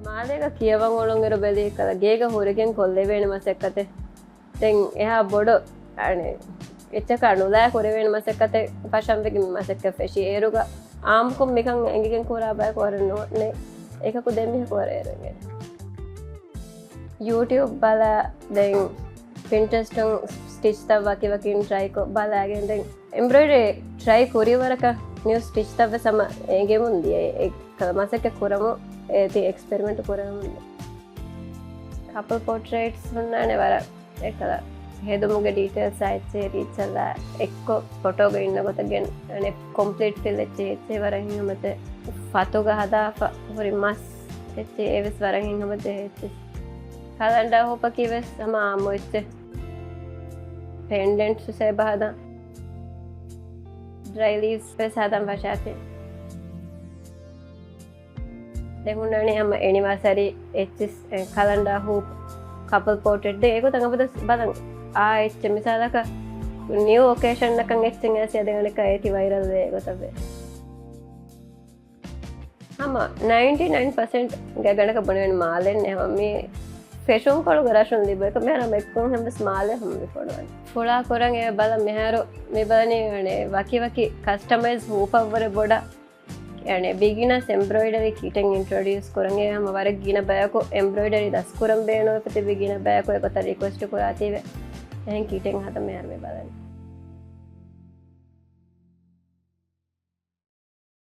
මාලේක කියවන් ඔලොන්ගෙර බෙලී කළ ගේක හුරකෙන් කොල්ලෙ වෙන මසෙක්කතේ තෙන් එහා බොඩ අනේ එච්චක අනුලා කොරවෙන මසෙක්කතේ පශම්පකින් මසෙක්ක ෆෙෂි ඒරුග ආම්කොම් මිකන් ඇඟිකෙන් කොරා බය කොරනෝ නේ ඒකකු දෙමිහ කොරේරගෙන YouTube බලා දැන් Pinterest ස්ටිච් තව වකින් try ko බලාගෙන දැන් embroidery try කොරිවරක new stitch තව සම ඒගේ මුන්දී ඒ මසෙක්ක කොරමු ඒ එක්ස්පෙරිමන්ට් කරමු couple portraits උන්නානේ වර එකල හේදුමුගේ details ආයිත් රීචලා එක්ක ෆොටෝ ගේ ඉන්නකොටගෙන අනේ complete fill එච්චේ වරහින් මත ෆතෝග හදා හොරි මස් එච්චේ ඒවස් වරහින් මත එච්චේ කලන්ඩා හොප කිවස් සම ආමොච්ච pendants සේ බහදා dry leaves पे सादम वशाते දෙහුණනේ හැම ඇනිවර්සරි එච්චස් කලන්ඩා හූප් කපල් පෝට්‍රේට් දෙක ඒක තමයි බලන්න එච්ච මිසාලක නිව් ඔකේෂන් එකක් එච්චෙන් ඇසිය දෙගණ එක ඒටි වයිරල් වේ ඒක තමයි හැම 99% ගගණක බණවෙන මාලෙන් හැම මේ ෆැෂන් කළු ගරෂන් ලිබක මෙහර මෙක්කොන් හැම ස්මාල් හැම ෆොඩවන් ෆොලා කරන් ඒ බල මෙහර මේ බලනේ වකි කස්ටමයිස් හූප් අවර බොඩ यानी बिगिनर्स एम्ब्रॉयडरी कीटिंग इंट्रोड्यूस करेंगे हम हमारे गिना बैग को एम्ब्रॉयडरी 10 कुरम बेनो पते बिगिनर बैग को एक रिक्वेस्ट को आती है यहीं कीटिंग हाथ में यार में बालन